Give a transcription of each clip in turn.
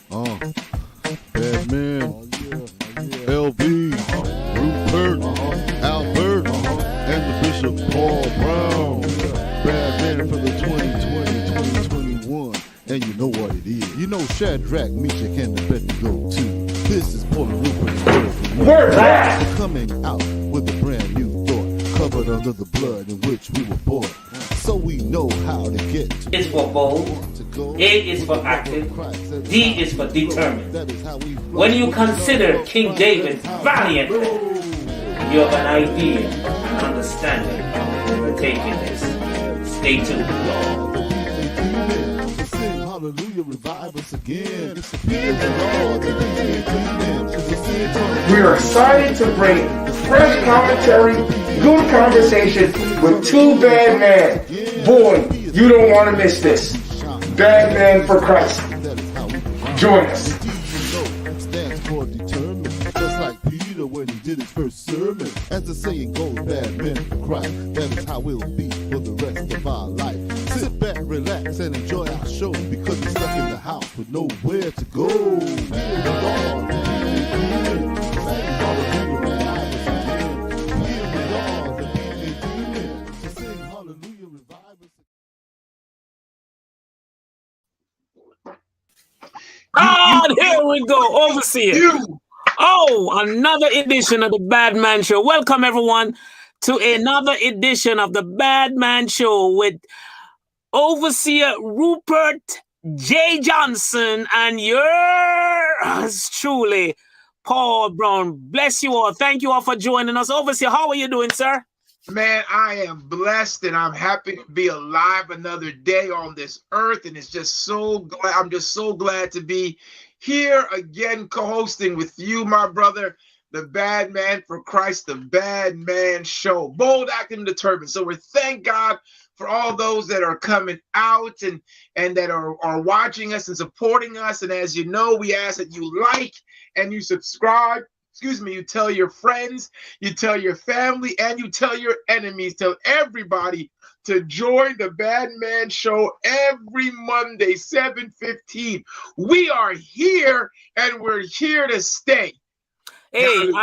Badman, LB, Rupert, Albert, and the Bishop Paul Brown. Badman for the 2020-2021. And you know what it is. You know Shadrach, Meshach, and Abednego too. This is Paul and Rupert's Word. We're back! Coming out with a brand new thought, covered under the blood in which we were born. So we know how to get to. Is for bold, A is for active, D is for determined. When you consider King David valiantly, you have an idea and understanding for taking this. Stay tuned. Hallelujah, revive us again. We are excited to bring fresh commentary, good conversation with two bad men. Boy, you don't want to miss this. Badmen4Christ. Join us. Stands for determined, just like Peter when he did his first sermon. As the saying goes, bad men for Christ. That is how we'll be for the rest of our life. Sit back, relax, and enjoy our show because we're stuck in the house with nowhere to go. And here we go, Overseer. Oh, another edition of the Badman Show. Welcome, everyone, to another edition of the Badman Show with Overseer Rupert J. Johnson and yours truly, Paul Brown. Bless you all. Thank you all for joining us. Overseer, how are you doing, sir? Man, I am blessed and I'm happy to be alive another day on this earth. And it's just so glad. I'm just so glad to be here again, co-hosting with you, my brother, the Badman4Christ, the Badman Show. Bold, acting, determined. So we thank God for all those that are coming out and that are watching us and supporting us. And as you know, we ask that you like and you subscribe. You tell your friends, you tell your family, and you tell your enemies, tell everybody to join the Badman Show every Monday, 7:15. We are here, and we're here to stay. Hey,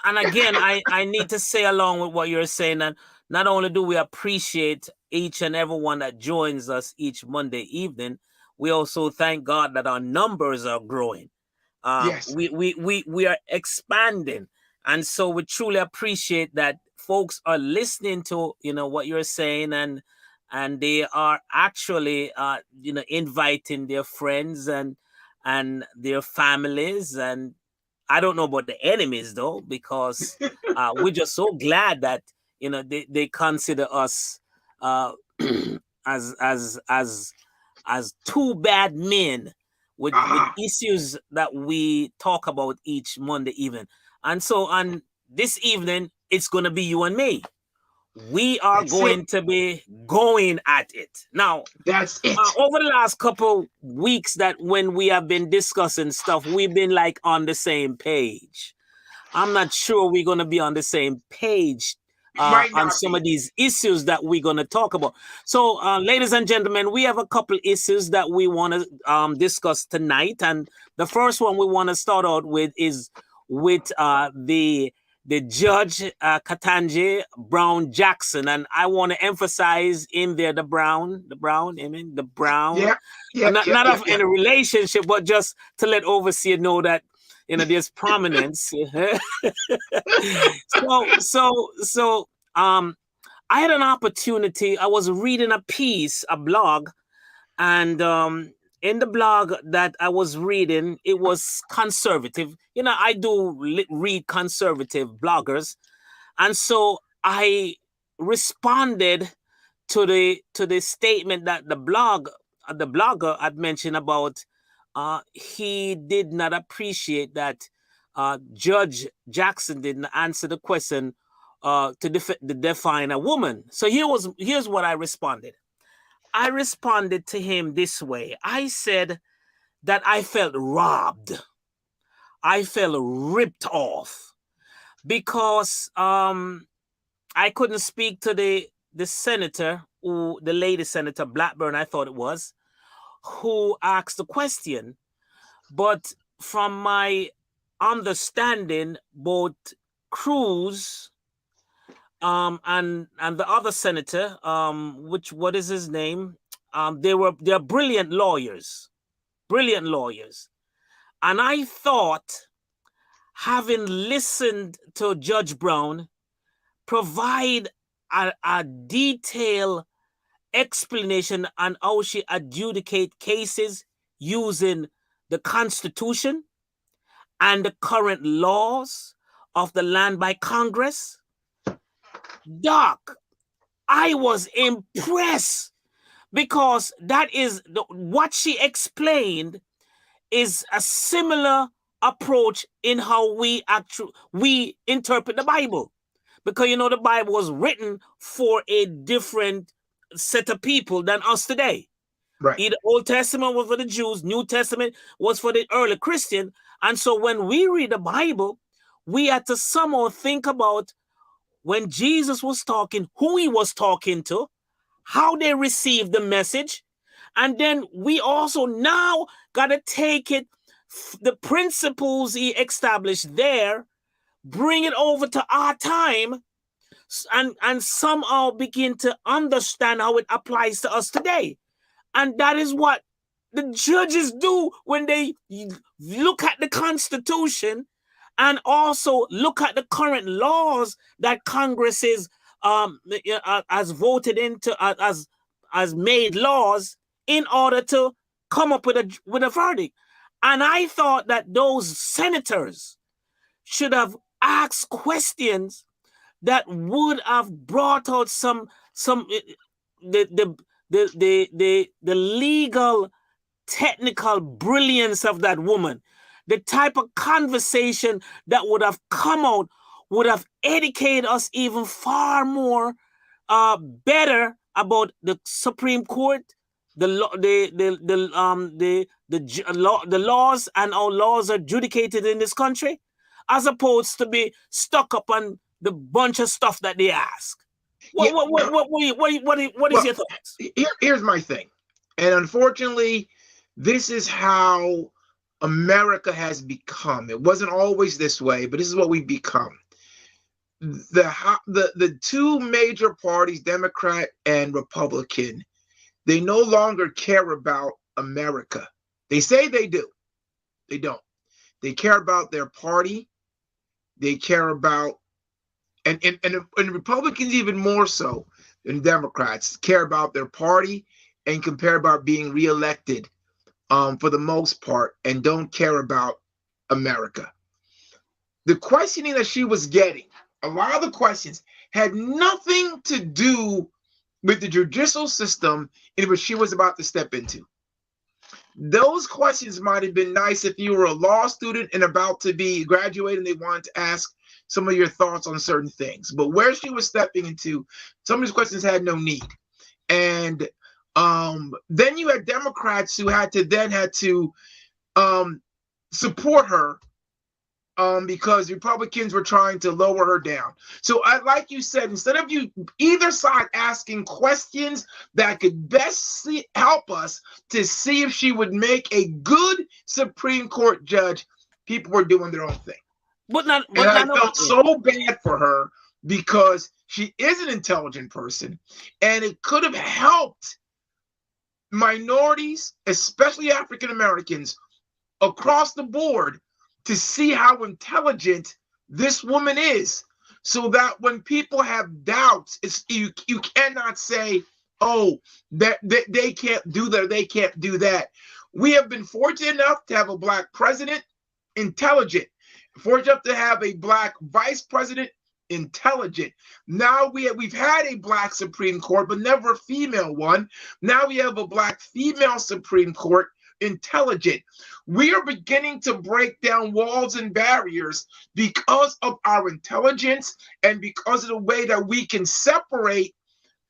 and again, I need to say along with what you're saying, that not only do we appreciate each and everyone that joins us each Monday evening, we also thank God that our numbers are growing. Yes. We are expanding, and so we truly appreciate that folks are listening to what you're saying, and they are actually inviting their friends and their families, and I don't know about the enemies though, because we're just so glad that they consider us as two bad men. With issues that we talk about each Monday evening. And so on this evening, it's going to be you and me. We are going to be going at it. Now, that's it. Over the last couple weeks that when we have been discussing stuff, we've been like on the same page. I'm not sure we're going to be on the same page on some of these issues that we're going to talk about. So, ladies and gentlemen, we have a couple issues that we want to discuss tonight. And the first one we want to start out with is with the judge, Ketanji Brown Jackson. And I want to emphasize in there the brown. Yeah. Not in a relationship, but just to let Overseer know that there's prominence. So I had an opportunity. I was reading a blog, and in the blog that I was reading, it was conservative. I do read conservative bloggers, and so I responded to the statement that the blogger had mentioned about. He did not appreciate that Judge Jackson didn't answer the question to define a woman. So here's what I responded. I responded to him this way. I said that I felt robbed. I felt ripped off because I couldn't speak to the senator, the lady senator Blackburn, I thought it was, who asked the question But from my understanding, both Cruz and the other senator, what is his name? They're brilliant lawyers. Brilliant lawyers. And I thought, having listened to Judge Brown provide a detailed explanation on how she adjudicate cases using the Constitution and the current laws of the land by Congress, Doc, I was impressed, because that is what she explained is a similar approach in how we interpret the Bible. Because, you know, the Bible was written for a different set of people than us today. Right. Either Old Testament was for the Jews, New Testament was for the early Christian. And so when we read the Bible, we had to somehow think about when Jesus was talking, who he was talking to, how they received the message. And then we also now got to take it, the principles he established there, bring it over to our time, and somehow begin to understand how it applies to us today. And that is what the judges do when they look at the Constitution and also look at the current laws that Congress has voted into, as made laws in order to come up with a verdict. And I thought that those senators should have asked questions that would have brought out the legal technical brilliance of that woman. The type of conversation that would have come out would have educated us even far more better about the Supreme Court, the laws and how laws are adjudicated in this country, as opposed to be stuck up on the bunch of stuff that they ask. What is your thoughts? Here's my thing, and unfortunately, this is how America has become. It wasn't always this way, but this is what we've become. The two major parties, Democrat and Republican, they no longer care about America. They say they do. They don't. They care about their party. They care about, and Republicans even more so than Democrats, care about their party and care about being reelected for the most part, and don't care about America. The questioning that she was getting, a lot of the questions had nothing to do with the judicial system in which she was about to step into. Those questions might have been nice if you were a law student and about to be graduated and they wanted to ask some of your thoughts on certain things. But where she was stepping into, some of these questions had no need. And then you had Democrats who had to support her because Republicans were trying to lower her down. So like you said, instead of either side asking questions that could best help us to see if she would make a good Supreme Court judge, people were doing their own thing. I felt so bad for her because she is an intelligent person, and it could have helped minorities, especially African Americans, across the board to see how intelligent this woman is, so that when people have doubts, you cannot say, oh, that they can't do that, they can't do that. We have been fortunate enough to have a Black president, intelligent. Fortunate enough to have a Black vice president, intelligent. Now we've had a Black Supreme Court, but never a female one. Now we have a Black female Supreme Court, intelligent. We are beginning to break down walls and barriers because of our intelligence and because of the way that we can separate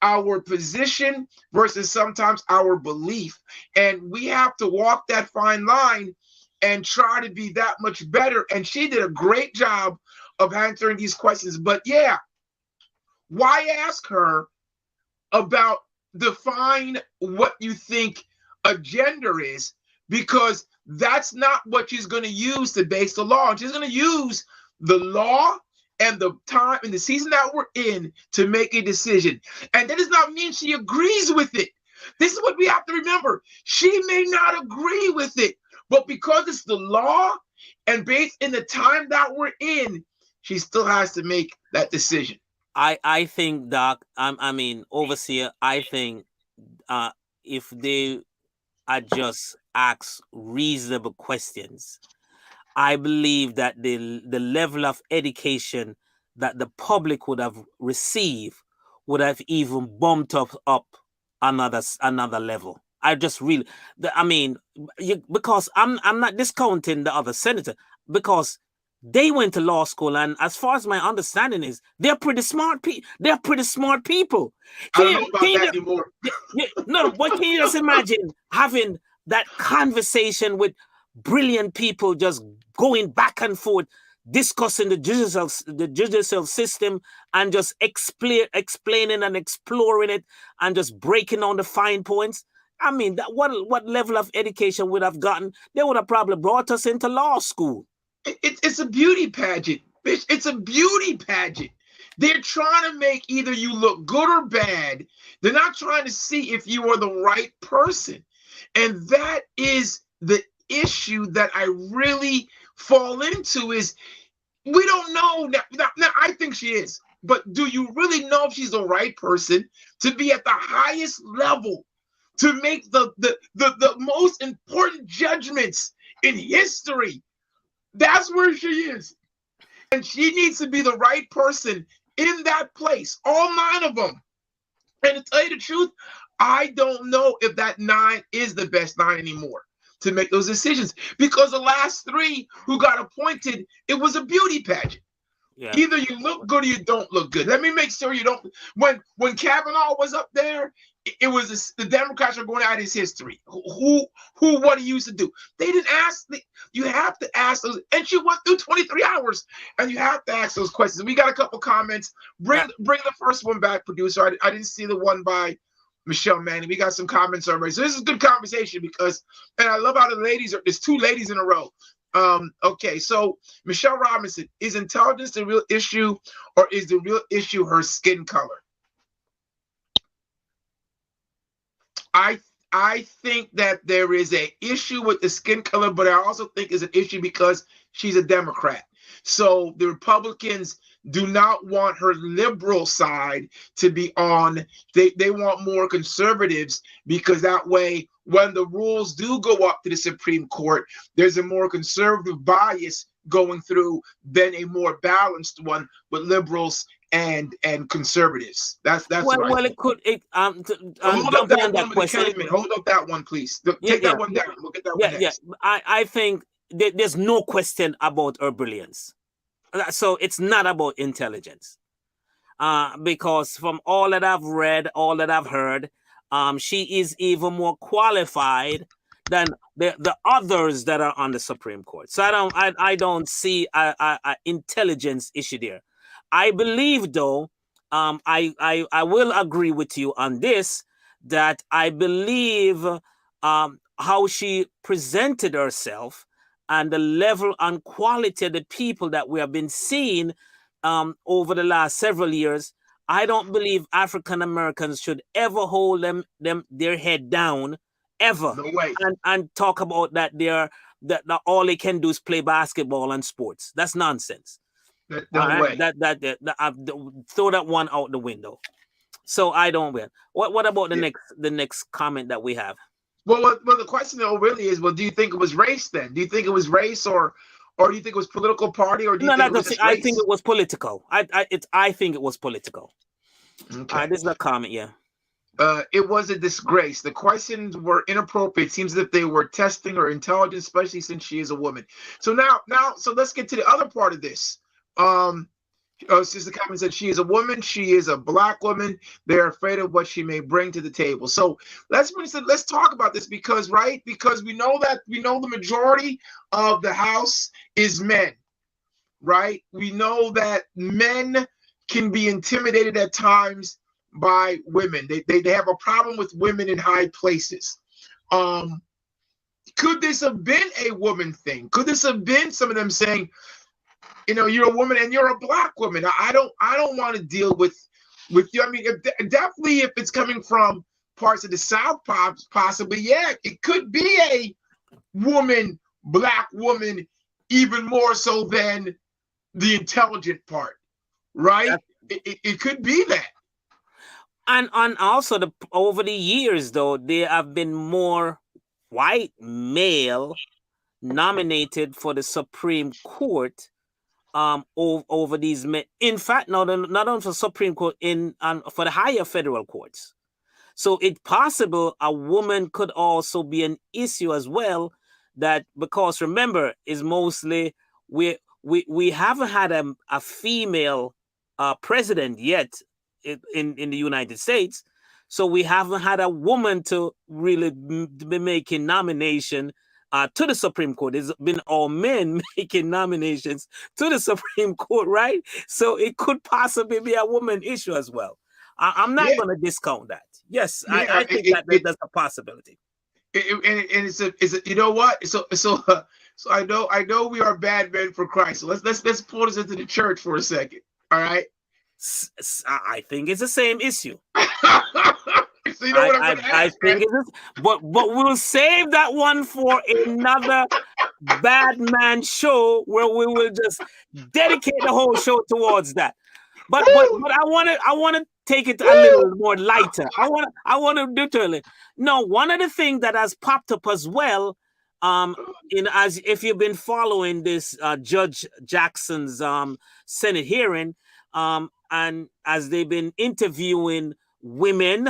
our position versus sometimes our belief. And we have to walk that fine line and try to be that much better. And she did a great job of answering these questions. But yeah, why ask her about define what you think a gender is? Because that's not what she's going to use to base the law on. She's going to use the law and the time and the season that we're in to make a decision. And that does not mean she agrees with it. This is what we have to remember. She may not agree with it, but because it's the law and based in the time that we're in, she still has to make that decision. I think, Doc, I mean, Overseer, I think if they are just ask reasonable questions, I believe that the level of education that the public would have received would have even bumped up another level. I just really, I mean, because I'm not discounting the other senator, because they went to law school, and as far as my understanding is, they're pretty smart people. They're pretty smart people. I don't know about that anymore. No, but can you just imagine having that conversation with brilliant people, just going back and forth, discussing the judicial system, and just explaining and exploring it, and just breaking down the fine points? I mean, that what level of education would have gotten? They would have probably brought us into law school. It's a beauty pageant, bitch. It's a beauty pageant. They're trying to make either you look good or bad. They're not trying to see if you are the right person. And that is the issue that I really fall into, is we don't know. Now, I think she is. But do you really know if she's the right person to be at the highest level, to make the most important judgments in history? That's where she is. And she needs to be the right person in that place, all 9 of them. And to tell you the truth, I don't know if that 9 is the best 9 anymore to make those decisions, because the last 3 who got appointed, it was a beauty pageant. Yeah. Either you look good or you don't look good. Let me make sure you don't. When Kavanaugh was up there, it was the Democrats are going out his history. What he used to do. They didn't ask. You have to ask those. And she went through 23 hours, and you have to ask those questions. We got a couple comments. Bring the first one back, producer. I didn't see the one by Michelle Manning. We got some comments already. So this is a good conversation, because, and I love how the ladies are. There's 2 ladies in a row. Okay, so Michelle Robinson, is intelligence the real issue, or is the real issue her skin color? I think that there is an issue with the skin color, but I also think it's an issue because she's a Democrat. So the Republicans do not want her liberal side to be on. They want more conservatives, because that way, when the rules do go up to the Supreme Court, there's a more conservative bias going through than a more balanced one with liberals and conservatives. That's well, it could. Hold up that one, please. Take that one down. We'll get that one next. I think there's no question about her brilliance. So it's not about intelligence, because from all that I've read, all that I've heard, she is even more qualified than the others that are on the Supreme Court. So I don't see a intelligence issue there. I believe, though, I will agree with you on this, that I believe how she presented herself and the level and quality of the people that we have been seeing over the last several years. I don't believe African Americans should ever hold their head down, ever. No way. And talk about that all they can do is play basketball and sports. That's nonsense. No way. Throw that one out the window. So I don't win. What about the next comment that we have? Well, the question though really is, well, do you think it was race then? Do you think it was race, or do you think it was political party, or do you think it was just race? I think it was political. I think it was political. Okay. This is a comment, yeah. It was a disgrace. The questions were inappropriate. It seems as if they were testing her intelligence, especially since she is a woman. So now, let's get to the other part of this. Sister Comment said she is a woman. She is a Black woman. They're afraid of what she may bring to the table. So let's talk about this, because we know the majority of the House is men, right? We know that men can be intimidated at times by women. They have a problem with women in high places. could this have been a woman thing? Could this have been some of them saying, you're a woman and you're a black woman. I don't want to deal with you. I mean, definitely if it's coming from parts of the South, possibly, yeah, it could be a black woman, even more so than the intelligent part, right? It could be that. And also over the years, though, there have been more white male nominated for the Supreme Court over these men. In fact, not only for Supreme Court, for the higher federal courts. So it's possible a woman could also be an issue as well. That because remember, is mostly we haven't had a female president yet in the United States, so we haven't had a woman to really be making nomination to the Supreme Court. It's been all men making nominations to the Supreme Court, right? So it could possibly be a woman issue as well. I'm not going to discount that. Yes, yeah, I think that's a possibility. And it's a you know what? So I know we are bad men for Christ. So let's pull this into the church for a second. All right. I think it's the same issue. So you know what I'm I think it is, but we'll save that one for another Badman show where we will just dedicate the whole show towards that. But I want to take it a little more lighter. I want to do it. No, one of the things that has popped up as well, as if you've been following this Judge Jackson's Senate hearing, and as they've been interviewing women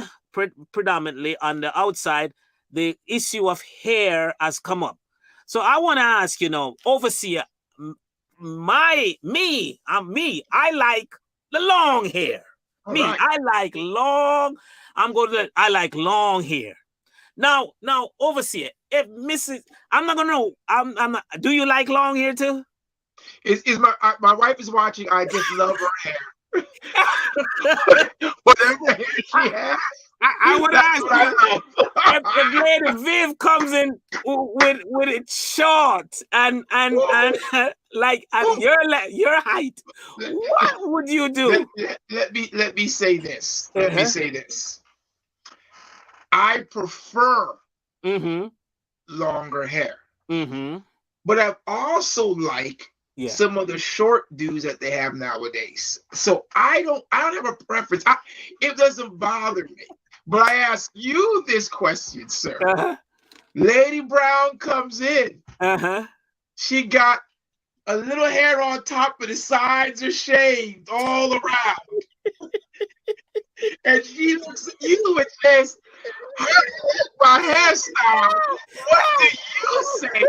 predominantly on the outside, the issue of hair has come up. So I want to ask, Overseer, I like the long hair. Right. I like long. I like long hair. Now, Overseer, if Mrs. I'm not gonna know. I'm not. Do you like long hair too? Is my wife is watching? I just love her hair. Whatever hair she has. I would ask you if Lady Viv comes in with it short and like at your height, what would you do? Let me say this. Let me say this. I prefer longer hair, but I also like some of the short dudes that they have nowadays. So I don't have a preference. It doesn't bother me. But I ask you this question, sir. Lady Brown comes in. She got a little hair on top, but the sides are shaved all around. And she looks at you and says, "How do you like my hairstyle? What do you say?"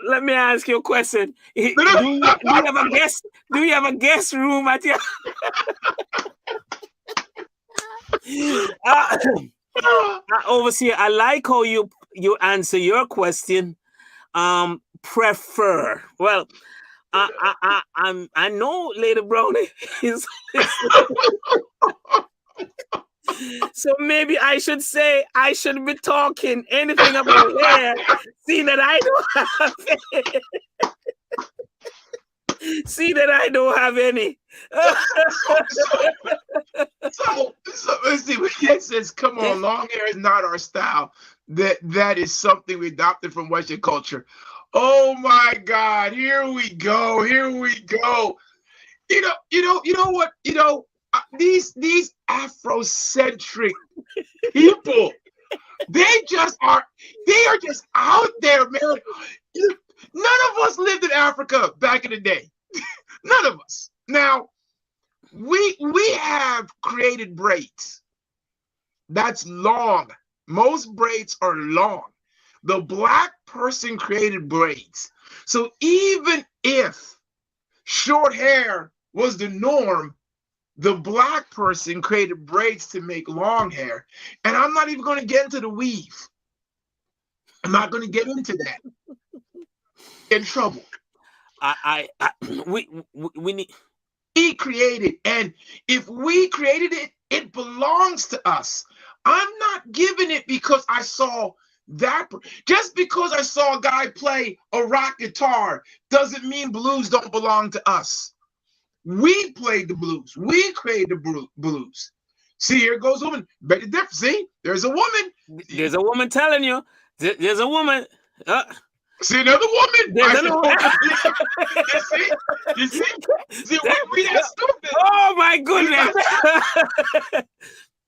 Let me ask you a question. Do you have a guest room at your Overseer? I like how you answer your question. Prefer. Well, I know Lady Brownie is. So maybe I should say I shouldn't be talking anything about hair, seeing that I don't have any. See that I don't have any. So let's see. It says, "Come on, long hair is not our style." That is something we adopted from Western culture. Oh my God! Here we go. Here we go. You know what? These Afrocentric people, they are just out there, man. None of us lived in Africa back in the day. None of us. Now, we have created braids. That's long. Most braids are long. The black person created braids. So even if short hair was the norm, the black person created braids to make long hair. And I'm not even going to get into the weave. I'm not going to get into that. In trouble. We need. We created, and if we created it, it belongs to us. I'm not giving it because I saw that. Just because I saw a guy play a rock guitar doesn't mean blues don't belong to us. We played the blues. We created the blues. See, here goes a woman. Bet the difference. See, there's a woman. There's a woman telling you. There's a woman. See another woman. There's another woman. You see, we not stupid. Oh my goodness.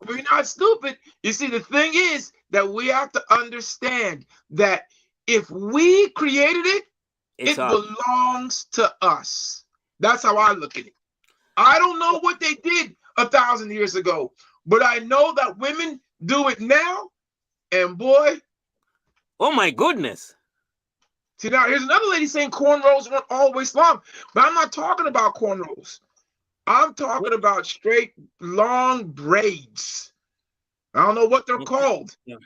We're not stupid. You see, the thing is that we have to understand that if we created it, it belongs to us. That's how I look at it. I don't know what they did 1,000 years ago, but I know that women do it now, and boy. Oh my goodness. See, now here's another lady saying cornrows weren't always long, but I'm not talking about cornrows. I'm talking about straight long braids. I don't know what they're called. Yeah.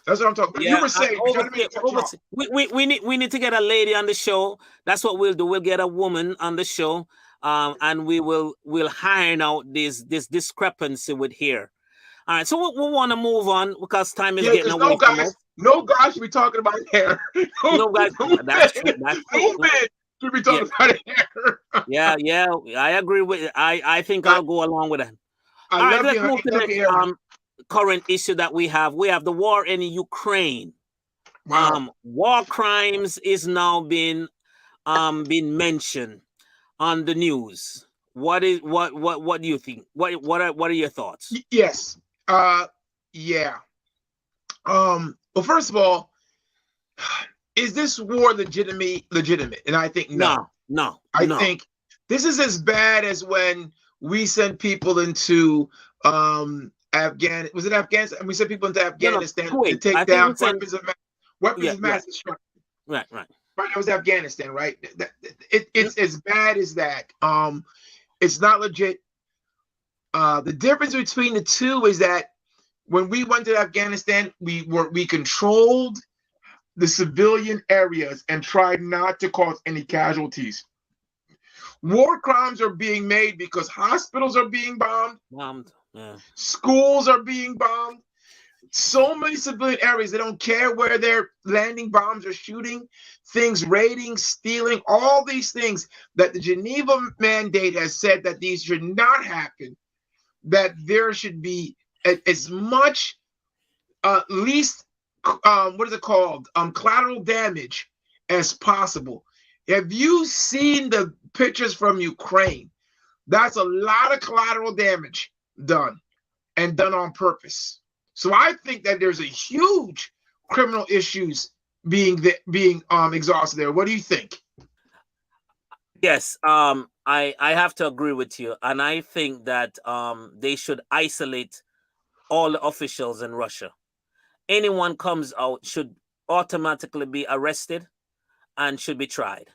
That's what I'm talking about. Yeah, you were saying we need to get a lady on the show. That's what we'll do. We'll get a woman on the show, and we'll iron out this discrepancy with hair. All right, so we want to move on because time is getting away from us. No guys should be talking about hair. No guys. That's true. No man should be talking about hair. Yeah, I agree with. I think I'll go along with that. All right, let's move to the next current issue that we have. We have the war in Ukraine. Wow. War crimes is now being mentioned on the news. What do you think? What are your thoughts? Yes. Yeah. Well, first of all, is this war legitimate? And I think no. I think this is as bad as when we sent people into Afghanistan. Was it Afghanistan? And we sent people into Afghanistan to take down weapons of mass destruction. Right. That was Afghanistan, right? It's as bad as that. It's not legit. The difference between the two is that when we went to Afghanistan, we controlled the civilian areas and tried not to cause any casualties. War crimes are being made because hospitals are being bombed. Yeah. Schools are being bombed. So many civilian areas, they don't care where they're landing bombs or shooting things, raiding, stealing, all these things that the Geneva Mandate has said that these should not happen, that there should be as much least collateral damage as possible. Have you seen the pictures from Ukraine? That's a lot of collateral damage done, and done on purpose. So I think that there's a huge criminal issues being exhausted there. What do you think? Yes, I have to agree with you, and I think that they should isolate all the officials in Russia. Anyone comes out should automatically be arrested and should be tried.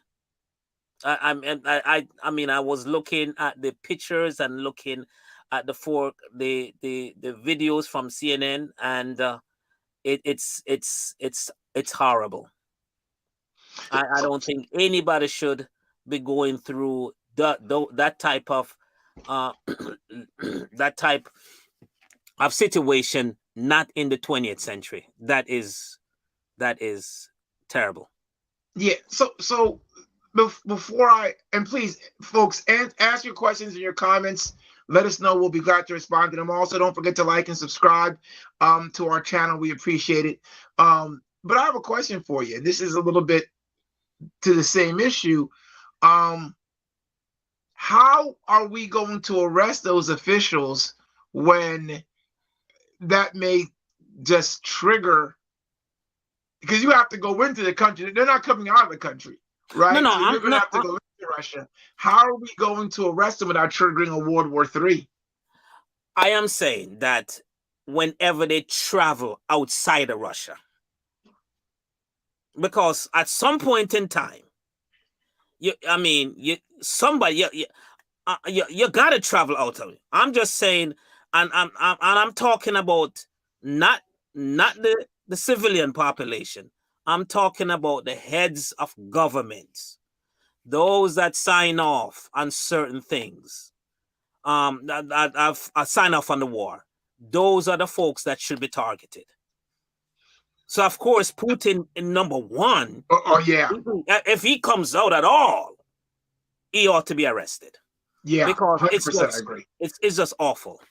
I mean, I was looking at the pictures and looking at the videos from CNN, and it's horrible. I don't think anybody should be going through that type of situation, not in the 20th century. That is terrible. Yeah. So before please, folks, ask your questions in your comments. Let us know. We'll be glad to respond to them. Also, don't forget to like and subscribe to our channel. We appreciate it. But I have a question for you. This is a little bit to the same issue. How are we going to arrest those officials when that may just trigger? Because you have to go into the country. They're not coming out of the country, right? No, so you're going to have to go into Russia. How are we going to arrest them without triggering a World War III? I am saying that whenever they travel outside of Russia, because at some point in time, you got to travel out of it. I'm just saying, and I'm talking about not the civilian population. I'm talking about the heads of governments, those that sign off on certain things, that sign off on the war. those are the folks that should be targeted. So of course, Putin in number one. Oh yeah. If he comes out at all, he ought to be arrested. Yeah, because 100%. I agree. It's just awful.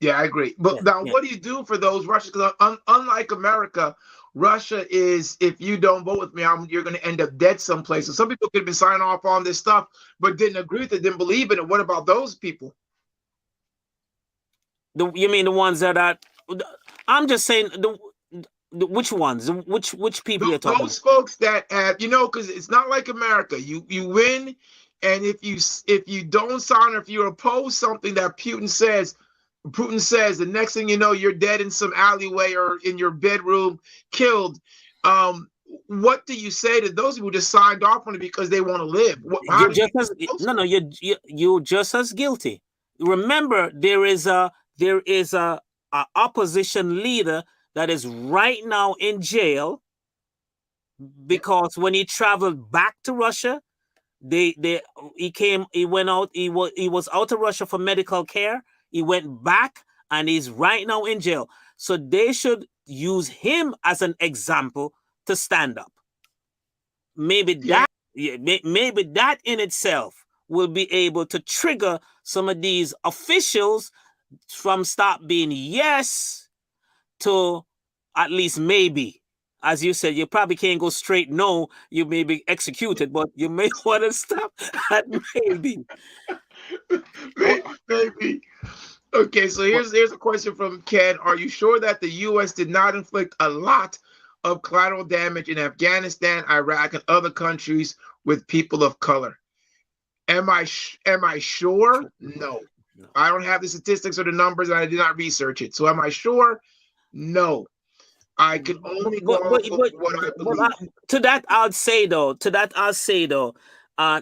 Yeah, I agree. But now, what do you do for those Russians? Because unlike America, Russia is, if you don't vote with me, you're going to end up dead someplace. So some people could have been signing off on this stuff, but didn't agree with it, didn't believe in it. What about those people? You mean the ones that are? I'm just saying which ones? Which people you're talking? Those folks that have, because it's not like America. You win, and if you don't sign or if you oppose something that Putin says, the next thing you know, you're dead in some alleyway or in your bedroom, killed. What do you say to those people who just signed off on it because they want to live? You're just as guilty. Remember, there is a opposition leader that is right now in jail because when he traveled back to Russia, he was out of Russia for medical care. He went back and he's right now in jail. So they should use him as an example to stand up. Maybe that in itself will be able to trigger some of these officials from stop being yes to at least maybe. As you said, you probably can't go straight no, you may be executed, but you may want to stop at maybe. Maybe. Okay, so here's a question from Ken. Are you sure that the U.S. did not inflict a lot of collateral damage in Afghanistan, Iraq, and other countries with people of color? Am I sure? No. I don't have the statistics or the numbers, and I did not research it. So am I sure? No. I can only go off of what I believe. To that, I'll say though,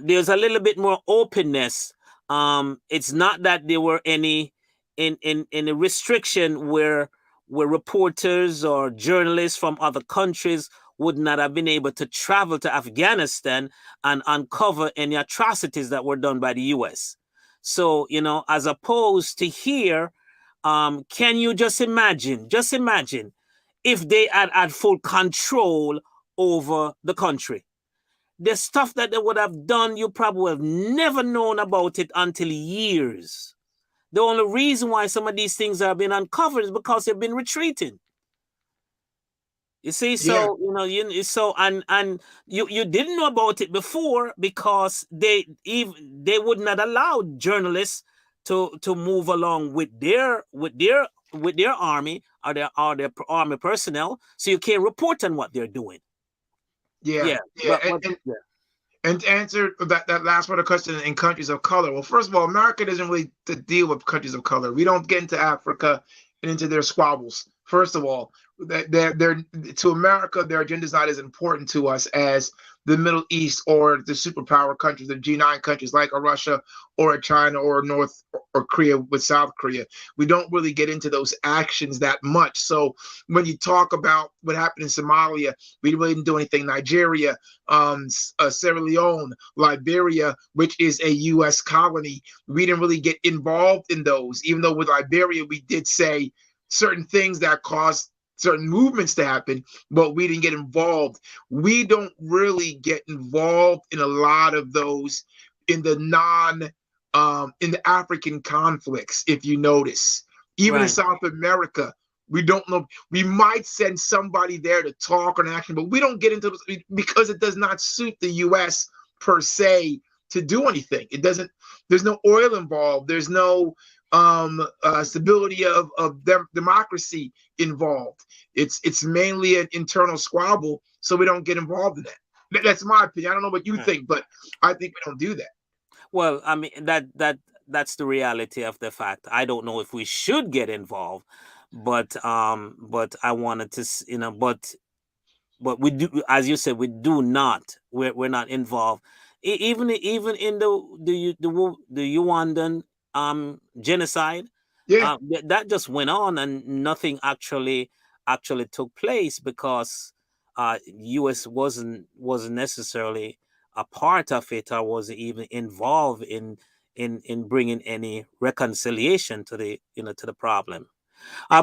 there's a little bit more openness. It's not that there were any in a restriction where reporters or journalists from other countries would not have been able to travel to Afghanistan and uncover any atrocities that were done by the U.S. So, as opposed to here, can you just imagine if they had full control over the country? The stuff that they would have done, you probably have never known about it until years. The only reason why some of these things are being uncovered is because they've been retreating. You see, so and you didn't know about it before because they would not allow journalists to move along with their army or their army personnel, so you can't report on what they're doing. And to answer that last part of the question in countries of color, well, first of all, America doesn't really deal with countries of color. We don't get into Africa and into their squabbles. First of all, they're to America, their agenda is not as important to us as the Middle East or the superpower countries, the G9 countries like Russia or China or North or Korea with South Korea. We don't really get into those actions that much. So when you talk about what happened in Somalia, we really didn't do anything. Nigeria, Sierra Leone, Liberia, which is a U.S. colony, we didn't really get involved in those, even though with Liberia, we did say certain things that caused certain movements to happen, but we didn't get involved. We don't really get involved in a lot of those in the in the African conflicts, if you notice. Even in South America, we don't know. We might send somebody there to talk on action, but we don't get into those because it does not suit the U.S. per se to do anything. It doesn't. There's no oil involved. There's no stability of democracy involved. It's mainly an internal squabble, so we don't get involved in that. That's my opinion. I don't know what you think, but I think we don't do that. Well, I mean that's the reality of the fact. I don't know if we should get involved, but I wanted to, but we do, as you said, we do not. We're not involved. Even in the Rwandan genocide, that just went on and nothing actually took place because U.S. wasn't necessarily a part of it or wasn't even involved in bringing any reconciliation to the to the problem.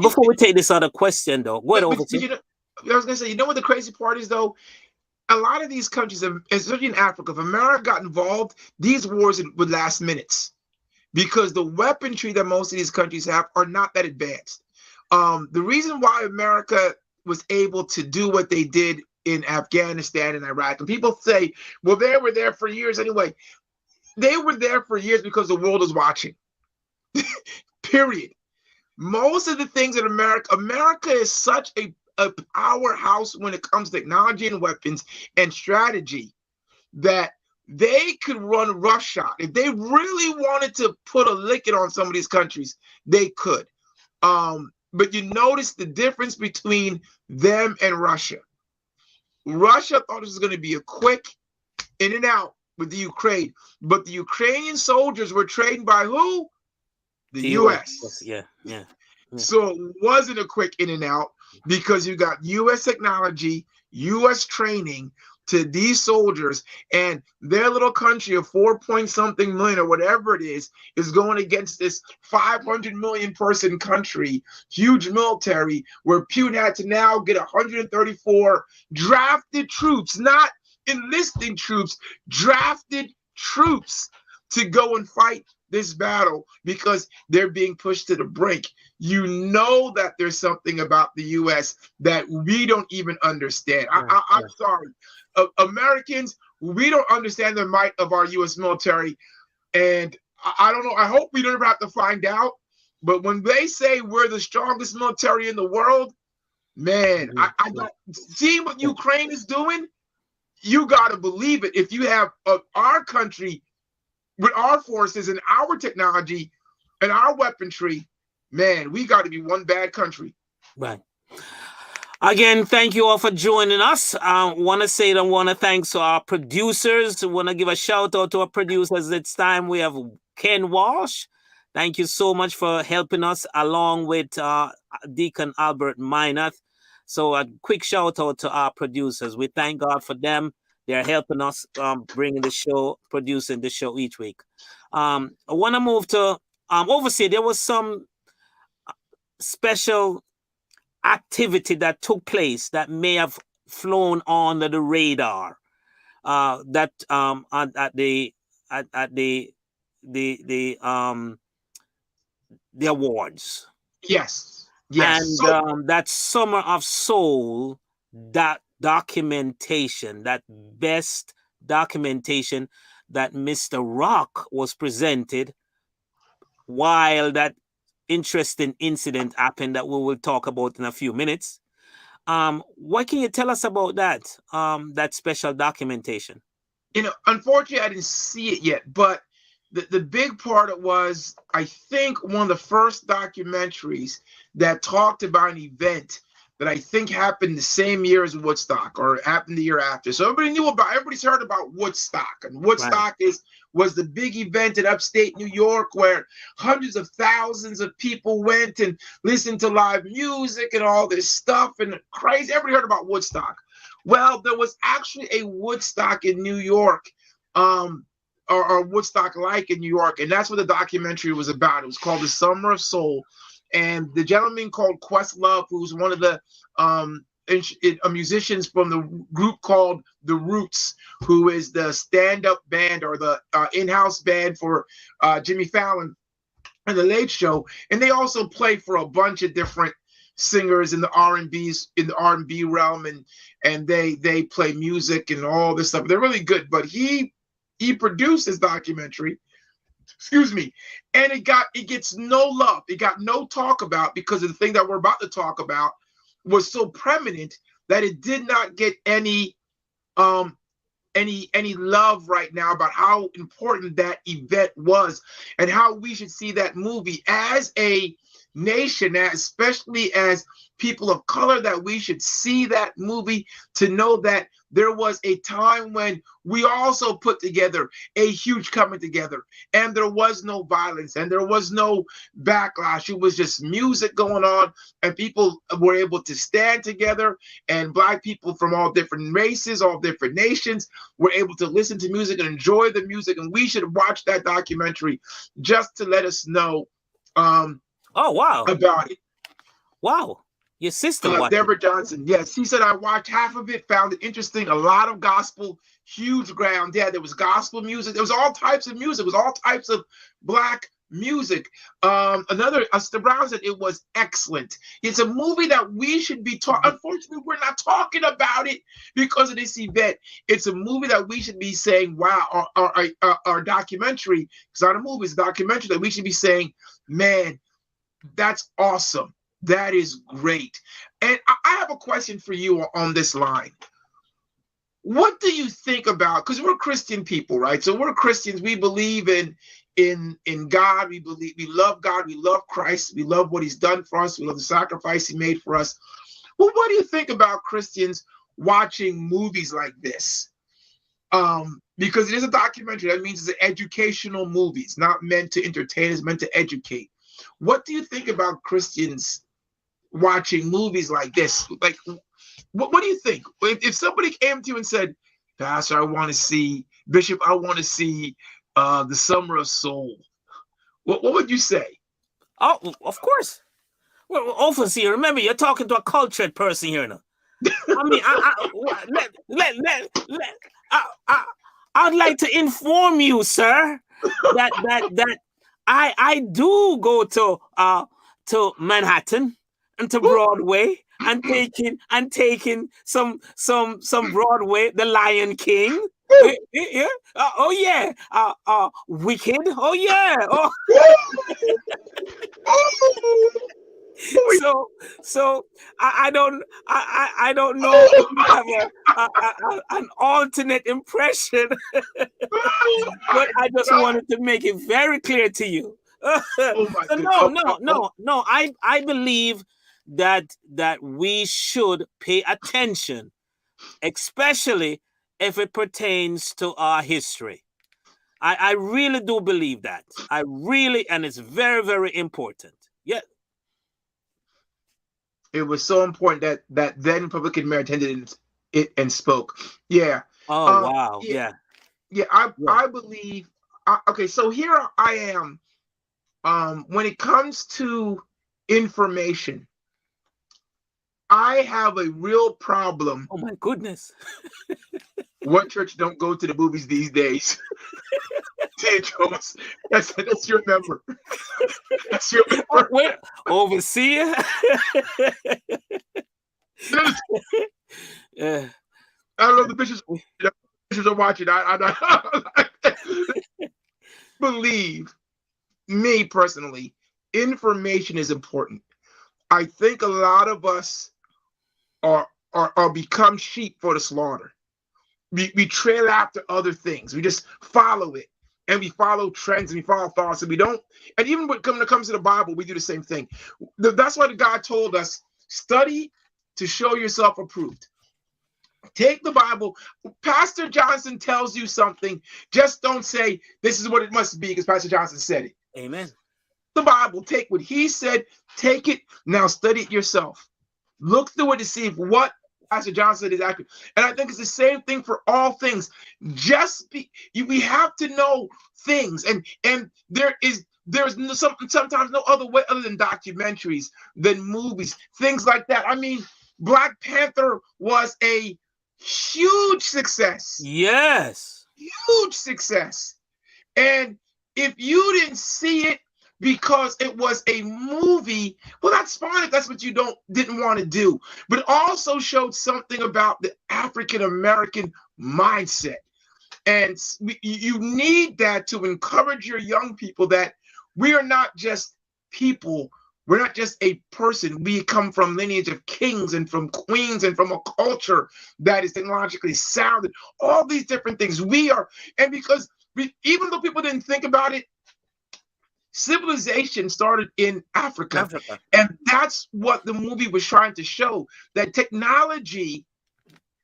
Before we take this other question, though, go ahead, overseer. You know, I was gonna say, you know what the crazy part is, though? A lot of these countries, especially in Africa, if America got involved, these wars would last minutes because the weaponry that most of these countries have are not that advanced. The reason why America was able to do what they did in Afghanistan and Iraq, and people say, well, they were there for years anyway. They were there for years because the world is watching. Period. Most of the things in America is such a powerhouse when it comes to technology and weapons and strategy that they could run roughshod. If they really wanted to put a licking on some of these countries, they could. But you notice the difference between them and Russia. Russia thought this was going to be a quick in and out with the Ukraine, but the Ukrainian soldiers were trained by who? The U.S. Yeah. So it wasn't a quick in and out because you got U.S. technology, U.S. training to these soldiers, and their little country of 4-point-something million or whatever it is going against this 500 million person country, huge military, where Putin had to now get 134 drafted troops, not enlisting troops, drafted troops to go and fight this battle because they're being pushed to the brink. You know that there's something about the U.S. that we don't even understand. I'm sorry. Americans, we don't understand the might of our U.S. military. And I don't know. I hope we don't ever have to find out. But when they say we're the strongest military in the world, man, I don't see what Ukraine is doing. You got to believe it. If you have our country with our forces and our technology and our weaponry, man, we got to be one bad country. Right. Again, thank you all for joining us. I want to thank our producers. I want to give a shout out to our producers. This time we have Ken Walsh. Thank you so much for helping us along with Deacon Albert Minath. So a quick shout out to our producers. We thank God for them. They're helping us bringing the show, producing the show each week. I want to move to overseer. There was some special activity that took place that may have flown under the radar. At the awards. Yes. And that Summer of Soul, that documentation, that best documentation that Mr. Rock was presented while that interesting incident happened that we will talk about in a few minutes. What can you tell us about that, that special documentation? Unfortunately, I didn't see it yet, but the big part it was, I think, one of the first documentaries that talked about an event that I think happened the same year as Woodstock or happened the year after. So everybody's heard about Woodstock, and Woodstock was the big event in upstate New York where hundreds of thousands of people went and listened to live music and all this stuff and crazy. Everybody heard about Woodstock. Well, there was actually a Woodstock in New York, or Woodstock-like in New York, and that's what the documentary was about. It was called The Summer of Soul. And the gentleman called Questlove, who's one of the musicians from the group called The Roots, who is the stand-up band or the in-house band for Jimmy Fallon and The Late Show. And they also play for a bunch of different singers in the R&B realm, and they play music and all this stuff. They're really good. But he produced this documentary. Excuse me. And it gets no love. It got no talk about because of the thing that we're about to talk about was so prominent that it did not get any love right now about how important that event was and how we should see that movie as a nation, especially as people of color, that we should see that movie to know that there was a time when we also put together a huge coming together, and there was no violence and there was no backlash. It was just music going on, and people were able to stand together, and Black people from all different races, all different nations were able to listen to music and enjoy the music. And we should watch that documentary just to let us know oh wow about it. Wow. Your sister watched Deborah it. Johnson. Yes, she said I watched half of it, found it interesting. A lot of gospel, huge ground. Yeah, there was gospel music. There was all types of music. It was all types of black music. Sister Brown said it was excellent. It's a movie that we should be talking. Unfortunately, we're not talking about it because of this event. It's a movie that we should be saying, wow, our documentary. It's not a movie, it's a documentary that we should be saying, man, that's awesome. That is great. And I have a question for you on this line. What do you think about, because we're Christian people, right? So we're Christians. We believe in God. We love God. We love Christ. We love what he's done for us. We love the sacrifice he made for us. Well, what do you think about Christians watching movies like this? Because it is a documentary. That means it's an educational movie. It's not meant to entertain. It's meant to educate. What do you think about Christians watching movies like this? Like, what do you think? If somebody came to you and said, Pastor, I want to see, Bishop, I want to see The Summer of Soul, what would you say? Oh, of course. Well, overseer, remember, you're talking to a cultured person here now. I mean, I'd like to inform you, sir, that I do go to Manhattan and to Broadway and taking some Broadway, The Lion King. Yeah. Oh yeah. Wicked. Oh yeah. Oh. So I don't know if you have an alternate impression, but I just wanted to make it very clear to you. So no. I believe that we should pay attention, especially if it pertains to our history. I really do believe that. And it's very, very important. Yeah. It was so important that then Republican mayor attended it and spoke. Yeah. Oh, wow. Yeah. Yeah, I believe. Okay, so here I am. When it comes to information, I have a real problem. Oh my goodness. What church don't go to the movies these days? That's your number. That's your number. Wait, overseer. Yeah. I don't know if the bishops are watching. I believe, me personally, information is important. I think a lot of us are become sheep for the slaughter. We trail after other things. We just follow it. And we follow trends and we follow thoughts, and we don't. And even when it comes to the Bible, we do the same thing. That's why God told us, study to show yourself approved. Take the Bible. Pastor Johnson tells you something. Just don't say, this is what it must be because Pastor Johnson said it. Amen. The Bible, take what he said, take it, now study it yourself. Look through it to see if what Pastor Johnson said is accurate. And I think it's the same thing for all things. We have to know things, and there's sometimes no other way other than documentaries, than movies, things like that. I mean, Black Panther was a huge success. Yes. Huge success. And if you didn't see it because it was a movie, well, that's fine if that's what you didn't want to do. But it also showed something about the African American mindset. And you need that to encourage your young people that we are not just people. We're not just a person. We come from lineage of kings and from queens and from a culture that is technologically sound and all these different things. We are, and because even though people didn't think about it, civilization started in Africa. And that's what the movie was trying to show, that technology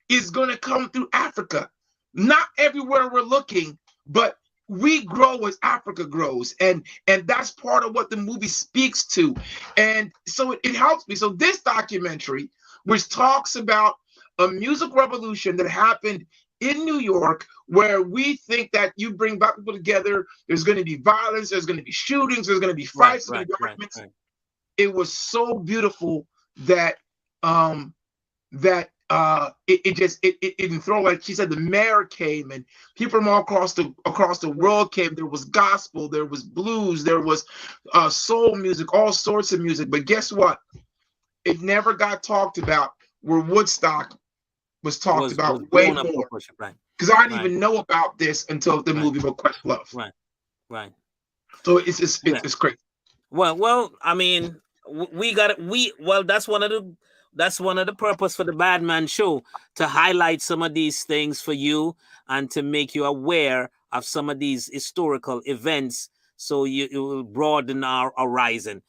is going to come through Africa. Not everywhere we're looking, but we grow as Africa grows. And that's part of what the movie speaks to. And so it helps me. So this documentary, which talks about a music revolution that happened in New York, where we think that you bring Black people together, there's going to be violence, there's going to be shootings, there's going to be fights, arguments. it was so beautiful that it didn't throw, like she said, the mayor came and people from all across the world came. There was gospel, there was blues, there was soul music, all sorts of music. But guess what? It never got talked about where Woodstock was talked about way more. Because I didn't even know about this until the movie Questlove. Right. So it's crazy. Well, I mean, that's one of the purpose for the Badman Show, to highlight some of these things for you and to make you aware of some of these historical events, so it will broaden our horizon.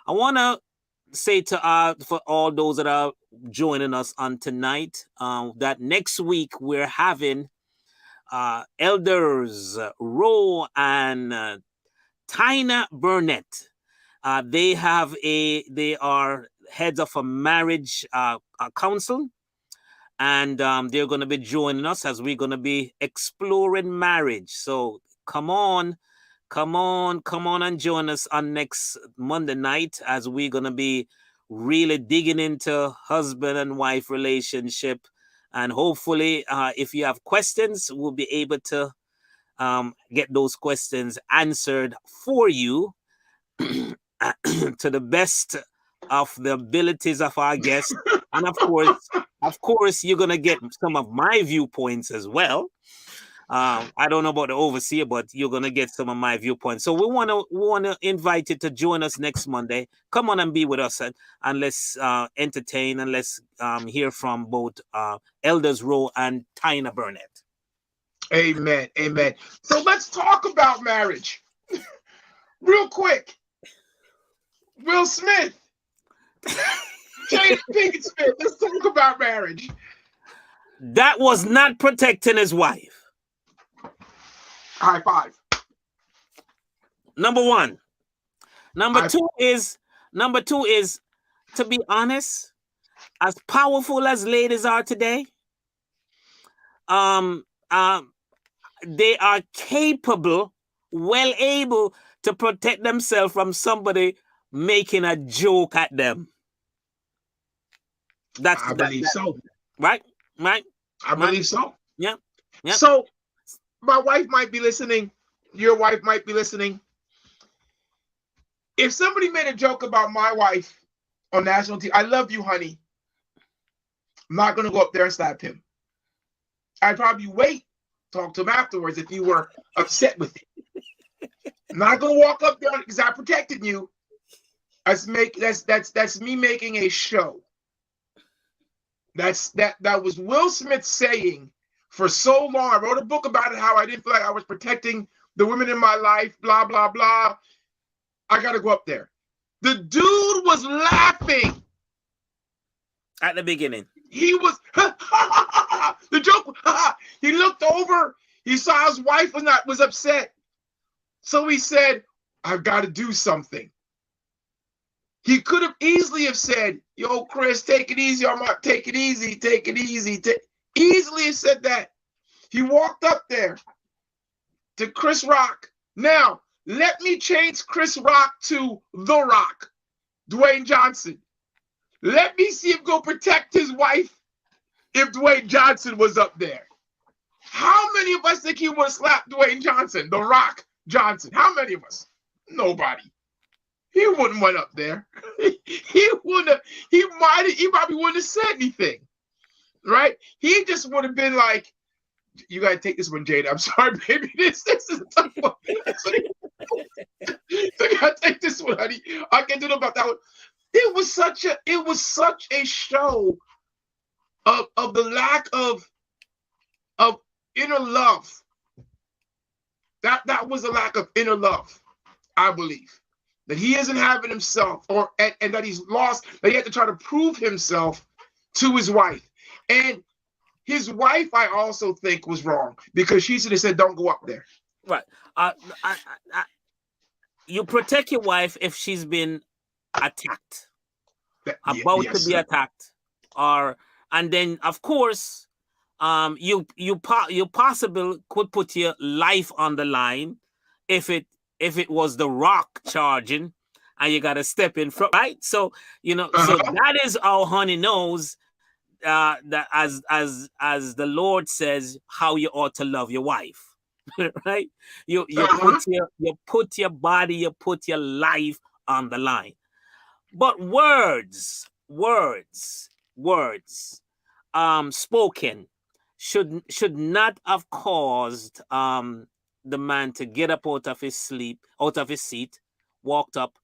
I want to say for all those that are joining us on tonight, that next week we're having Elders Rowe and Tina Burnett. They are heads of a marriage council, and they're going to be joining us as we're going to be exploring marriage. So come on and join us on next Monday night, as we're going to be really digging into husband and wife relationship. And hopefully, if you have questions, we'll be able to get those questions answered for you to the best of the abilities of our guests. And of course, you're going to get some of my viewpoints as well. I don't know about the overseer, but you're going to get some of my viewpoints. So we want to invite you to join us next Monday. Come on and be with us, and let's entertain, and let's hear from both Elders Rowe and Tina Burnett. Amen. So let's talk about marriage real quick. Will Smith, Jada Pinkett Smith. Let's talk about marriage. That was not protecting his wife. High five. Number one. Number two is, to be honest, as powerful as ladies are today, they are capable, well able to protect themselves from somebody making a joke at them. I believe so. Right? I believe so. Yeah. So my wife might be listening. Your wife might be listening. If somebody made a joke about my wife on national TV, I love you, honey, I'm not going to go up there and slap him. I'd probably wait, talk to him afterwards if you were upset with it. I'm not going to walk up there because I protected you. That's me making a show. That was Will Smith saying for so long. I wrote a book about it, how I didn't feel like I was protecting the women in my life, blah, blah, blah. I got to go up there. The dude was laughing. At the beginning. He was, the joke, he looked over, he saw his wife was upset. So he said, I've got to do something. He could have easily have said, yo, Chris, take it easy. I'm not take it easy. Easily have said that. He walked up there to Chris Rock. Now, let me change Chris Rock to The Rock, Dwayne Johnson. Let me see him go protect his wife if Dwayne Johnson was up there. How many of us think he would have slapped Dwayne Johnson, The Rock Johnson? How many of us? Nobody. He wouldn't went up there. He probably wouldn't have said anything. Right? He just would have been like, you gotta take this one, Jada. I'm sorry, baby. This is a tough one. So you gotta take this one, honey. I can't do nothing about that one. It was such a show of the lack of inner love. That was a lack of inner love, I believe. That he isn't having himself, and that he's lost, that he had to try to prove himself to his wife. And his wife, I also think, was wrong because she should have said, don't go up there. Right. You protect your wife if she's been attacked, to be attacked, and then of course, you possibly could put your life on the line if it was The Rock charging, and you got to step in front, right? So, you know, so that is how honey knows that as the Lord says, how you ought to love your wife, right? You put your body, you put your life on the line. But words spoken should not have caused the man to get up out of his seat, walked up,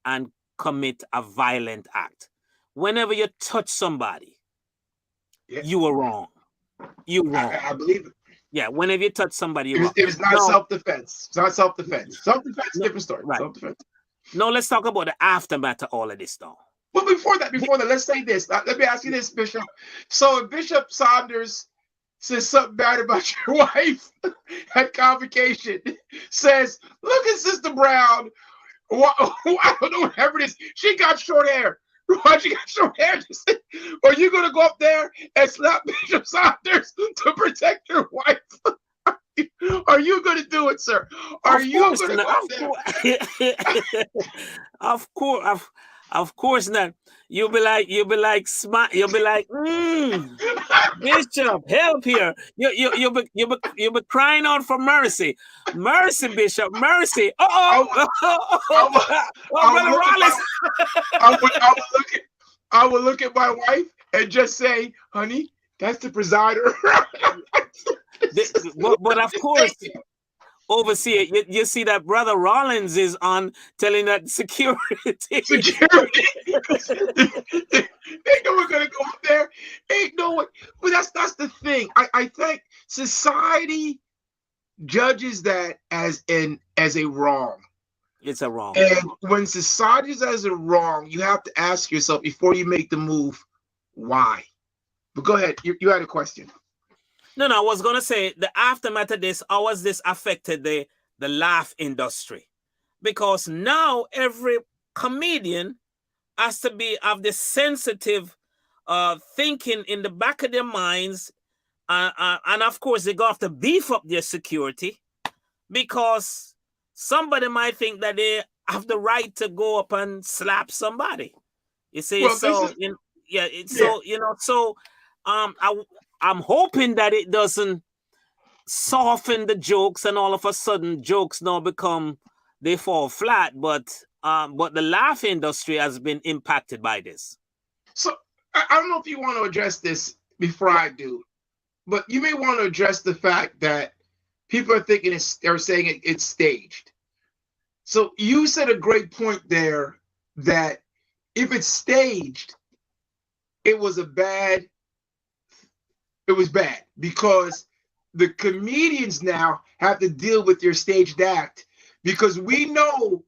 and commit a violent act. Whenever you touch somebody, you were wrong. You wrong. I believe it. Yeah, whenever you touch somebody, you're wrong. It was not self-defense. It's not self-defense. Self-defense, different story. Right. Self-defense. No, let's talk about the aftermath of all of this, though. Well, before that, let's say this. Let me ask you this, Bishop. So if Bishop Saunders says something bad about your wife at convocation, says, look at Sister Brown. I don't know, whatever it is. She got short hair. Why she got short hair? Are you going to go up there and slap Bishop Saunders to protect your wife? Are you going to do it, sir? Are you going to go up there? Of course not. You'll be like, Bishop, help here. You'll be crying out for mercy. Mercy, Bishop, mercy. Brother Rollins. I would look at my wife and just say, honey, that's the presider. But of course, overseer, you see that Brother Rollins is on telling that security. They know we're gonna go up there. Ain't no way. But that's the thing. I think society judges that as a wrong. It's a wrong. And when society says a wrong, you have to ask yourself before you make the move, why? But go ahead. You had a question. No, I was going to say the aftermath of this, how has this affected the laugh industry? Because now every comedian has to have this sensitive thinking in the back of their minds. And of course, they go have to beef up their security because somebody might think that they have the right to go up and slap somebody. You see, I'm hoping that it doesn't soften the jokes and all of a sudden jokes now they fall flat, but the laugh industry has been impacted by this. So I don't know if you want to address this before I do, but you may want to address the fact that people are thinking saying it's staged. So you said a great point there that if it's staged, it was bad because the comedians now have to deal with their staged act, because we know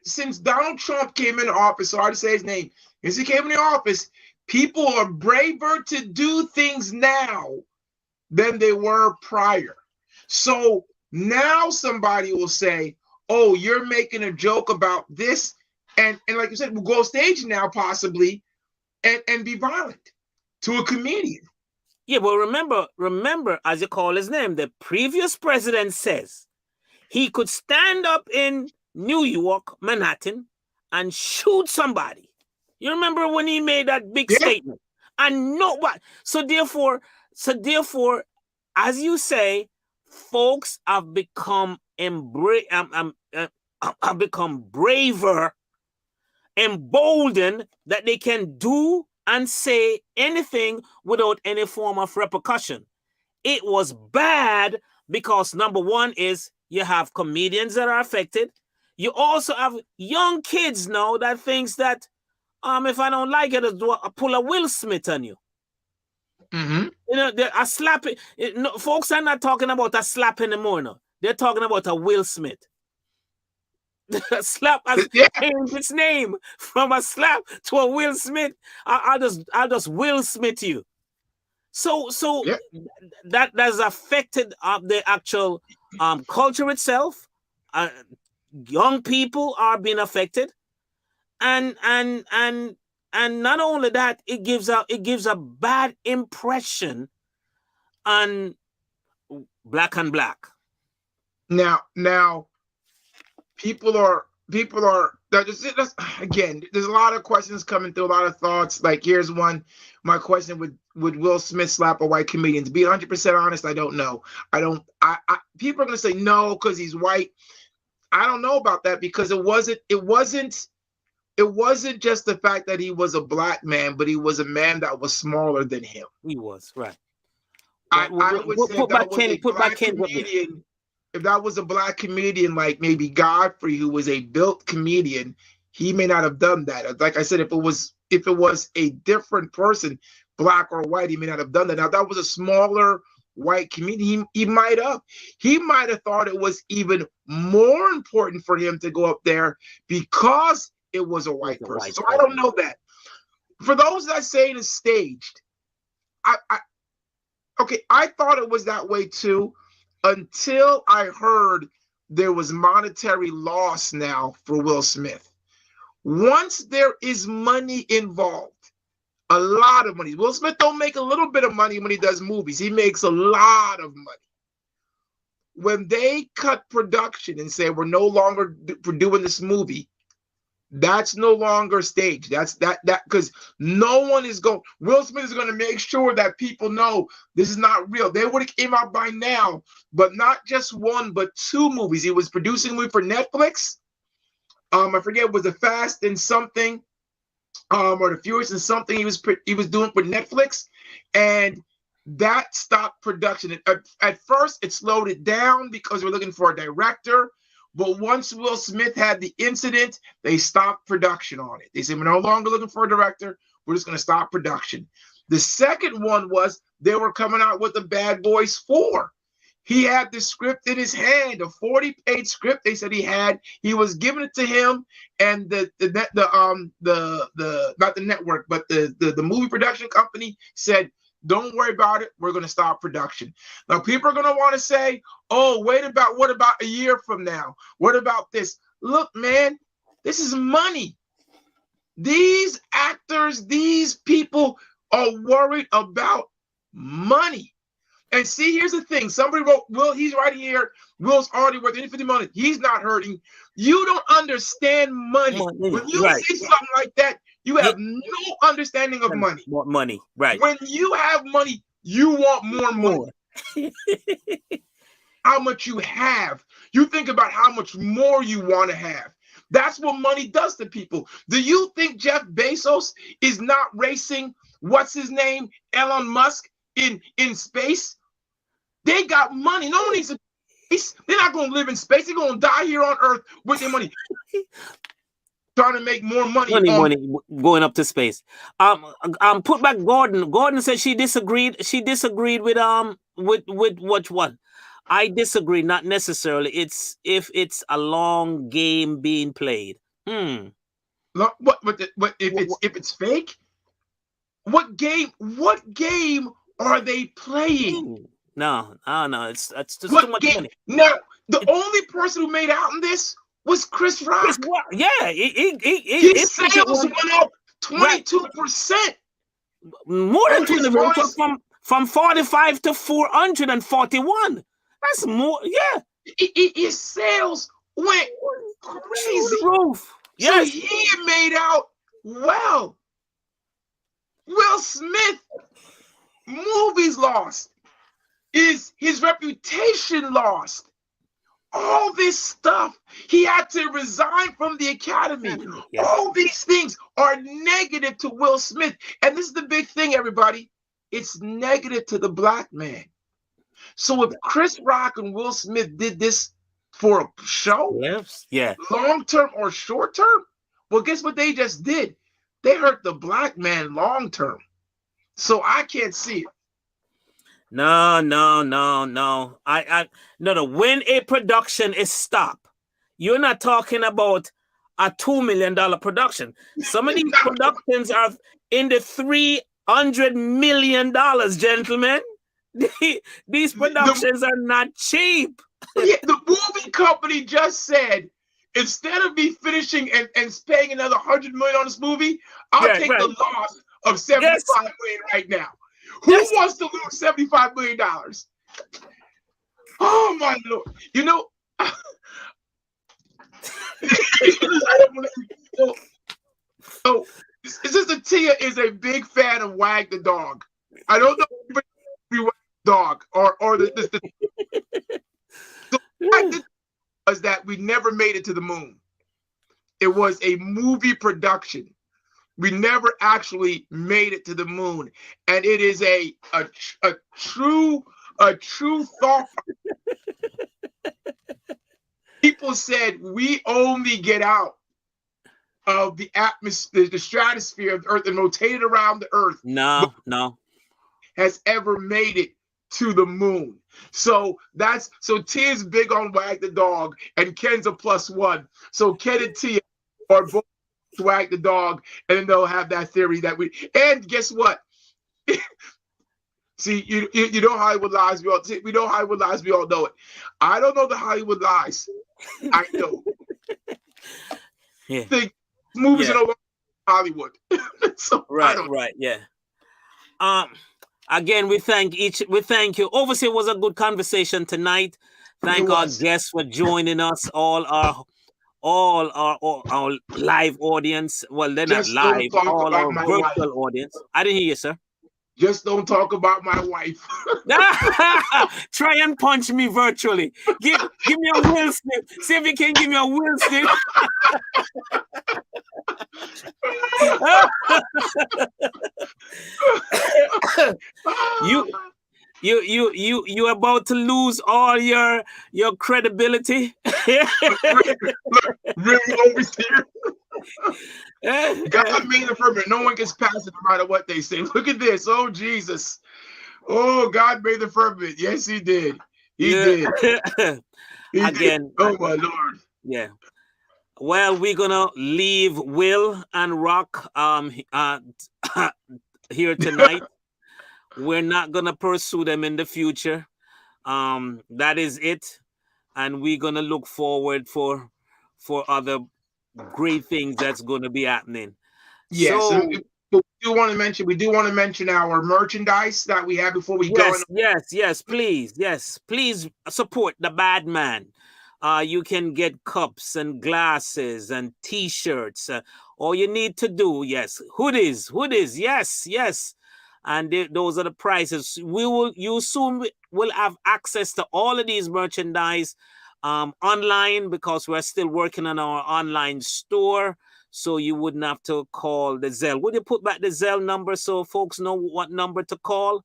since Donald Trump came into office, sorry to say his name, since he came into office, people are braver to do things now than they were prior. So now somebody will say, oh, you're making a joke about this, and like you said, we'll go stage now possibly and be violent to a comedian. Yeah, but remember, as you call his name, the previous president says he could stand up in New York, Manhattan, and shoot somebody. You remember when he made that big statement? And nobody. So therefore, as you say, folks have become braver, emboldened that they can do and say anything without any form of repercussion. It was bad because number one is you have comedians that are affected. You also have young kids now that thinks that if I don't like it, I'll pull a Will Smith on you. Mm-hmm. You know, a slap. Folks are not talking about a slap anymore now. They're talking about a Will Smith. The slap has changed its name from a slap to a Will Smith. I'll just Will Smith you. So that has affected the actual culture itself. Young people are being affected, and not only that, it gives a bad impression on black on black. Now people are Again, there's a lot of questions coming through, a lot of thoughts. Like, here's one. My question: Would Will Smith slap a white comedian? To be 100% honest, I don't know. People are gonna say no because he's white. I don't know about that, because it wasn't just the fact that he was a black man, but he was a man that was smaller than him. He was, right. I would say if that was a black comedian, if that was a black comedian like maybe Godfrey, who was a built comedian, he may not have done that. Like I said, if it was a different person, black or white, he may not have done that. Now, if that was a smaller white comedian, he might have thought it was even more important for him to go up there because it was a white person. So I don't know that. For those that say it is staged, I thought it was that way too, until I heard there was monetary loss now for Will Smith. Once there is money involved, a lot of money. Will Smith don't make a little bit of money when he does movies. He makes a lot of money. When they cut production and say we're no longer doing this movie, that's no longer staged. That's because no one is going. Will Smith is going to make sure that people know this is not real. They would have came out by now, but not just one, but two movies. He was producing a movie for Netflix. I forget, it was the Fast and something, or the Furious and something. He was doing for Netflix, and that stopped production. At first, it slowed it down because we're looking for a director. But once Will Smith had the incident, they stopped production on it. They said, we're no longer looking for a director. We're just going to stop production. The second one was they were coming out with the Bad Boys 4. He had the script in his hand, a 40-page script. They said he was giving it to him, and the not the network, but the movie production company said, don't worry about it. We're going to stop production. Now, people are going to want to say, oh, what about a year from now? What about this? Look, man, this is money. These actors, these people are worried about money. And see, here's the thing. Somebody wrote, Will, he's right here. Will's already worth $50 million. He's not hurting. You don't understand money. When you see something like that, you have no understanding of money. Want money, right? When you have money, you want more money. How much you have. You think about how much more you want to have. That's what money does to people. Do you think Jeff Bezos is not racing, what's his name, Elon Musk, in space? They got money. No one needs a space. They're not going to live in space. They're going to die here on Earth with their money. Trying to make more money. Money going up to space. Put back Gordon. Gordon said she disagreed. She disagreed with which one? I disagree. Not necessarily. It's if it's a long game being played. If it's fake? What game are they playing? No. It's just what too much game? money. No, the only person who made out in this was Chris Rock. Yeah, his sales went up 22%. More than 20%, from 45 to 441. That's more. Yeah, his sales went crazy. Roof. Yes. So he made out well. Will Smith, movies lost. Is his reputation lost? All this stuff. He had to resign from the Academy. Yes. All these things are negative to Will Smith. And this is the big thing, everybody. It's negative to the black man. So if Chris Rock and Will Smith did this for a show, long term or short term, well, guess what they just did? They hurt the black man long term. So I can't see it. No. No. When a production is stopped, you're not talking about a $2 million production. Some of these productions are in the $300 million, gentlemen. These productions are not cheap. Yeah, the movie company just said, instead of me finishing and paying another $100 million on this movie, I'll take the loss of $75 million right now. Who wants to lose $75 million? Oh my Lord! You know, I don't believe. So Sister Tia is a big fan of Wag the Dog. I don't know if you Wag the Dog or the so Wag the Dog was that we never made it to the moon. It was a movie production. We never actually made it to the moon, and it is a true thought. People said we only get out of the atmosphere, the stratosphere of the Earth, and rotated around the Earth. No. Has ever made it to the moon. So Tia's big on Wag the Dog, and Ken's a +1. So Ken and Tia are both Wag the Dog, and then they'll have that theory that we. And guess what? See, you know Hollywood lies. We know Hollywood lies. We all know it. I don't know the Hollywood lies. I know. Yeah. The movies are no longer Hollywood. So Right. Yeah. Again, we thank you. Obviously, it was a good conversation tonight. Thank our guests for joining us. All our live audience. Well, they're not live. All our virtual audience. I didn't hear you, sir. Just don't talk about my wife. Try and punch me virtually. Give me a will snip. See if you can give me a will snip. You about to lose all your credibility. Really oversteer. God made it for me. No one gets past it no matter what they say. Look at this. Oh, Jesus. Oh, God made the firmament. Yes, he did. He did. Again. Oh, my Lord. Yeah. Well, we're gonna leave Will and Rock here tonight. We're not gonna pursue them in the future. That is it, and we're gonna look forward for other great things that's gonna be happening. Yes. So, we do want to mention our merchandise that we have before we go. Yes, please support the Badman. You can get cups and glasses and T-shirts. All you need to do, hoodies, yes. And those are the prices. You soon will have access to all of these merchandise online, because we're still working on our online store. So you wouldn't have to call the Zelle. Would you put back the Zelle number so folks know what number to call?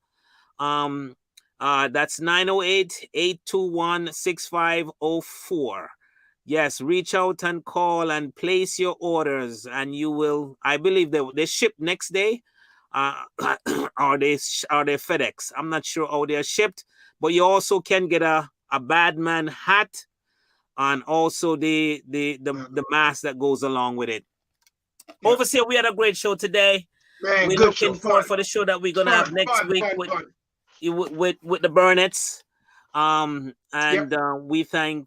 That's 908-821-6504. Yes, reach out and call and place your orders, and you will. I believe they ship next day. Are they FedEx? I'm not sure how they're shipped, but you also can get a Badman hat, and also the mask that goes along with it. Yeah. Overseer, we had a great show today. Man, we're looking forward for the show that we're gonna have next week with the Burnett's.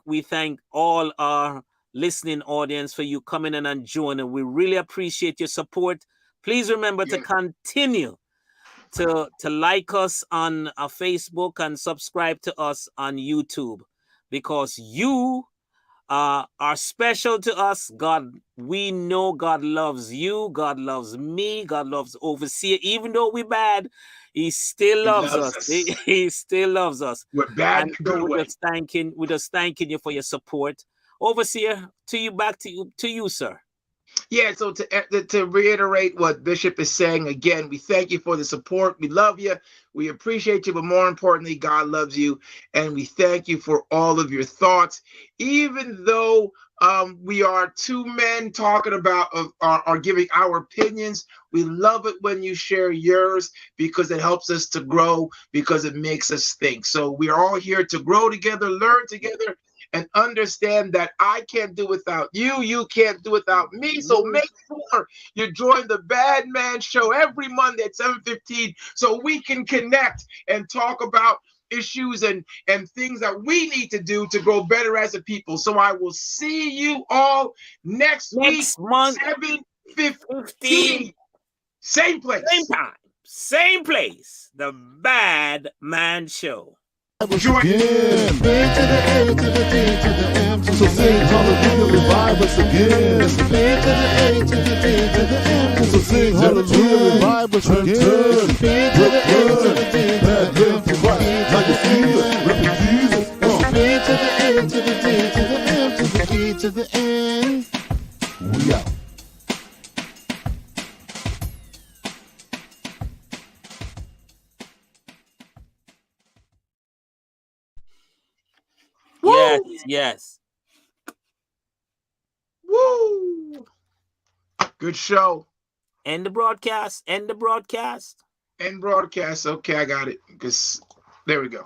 We thank all our listening audience for you coming in and joining. We really appreciate your support. Please remember to continue to like us on Facebook and subscribe to us on YouTube, because you are special to us. God, we know God loves you. God loves me. God loves Overseer. Even though we're bad, He still loves us. He still loves us. We're bad. So we're just thanking you for your support. Overseer, back to you, sir. Yeah, so to reiterate what Bishop is saying again, we thank you for the support. We love you. We appreciate you, but more importantly, God loves you, and we thank you for all of your thoughts. Even though we are two men talking about are giving our opinions, we love it when you share yours, because it helps us to grow, because it makes us think. So we are all here to grow together, learn together, and understand that I can't do without you. You can't do without me. So make sure you join the Badman Show every Monday at 7:15, so we can connect and talk about issues and things that we need to do to grow better as a people. So I will see you all next month, 7:15. Same place. Same time. Same place. The Badman Show. Join. Again. A to the A to the D to the M to so sing hallelujah, revive us again. A to the A to the D to the M so sing hallelujah, revive us again. A to the A to the D to the M to Christ, like a Jesus, repping Jesus. A to the A to the D to the M to the E to the N. We out. Yes, yes. Woo! Good show. End the broadcast. End the broadcast. End broadcast. Okay, I got it. Because there we go.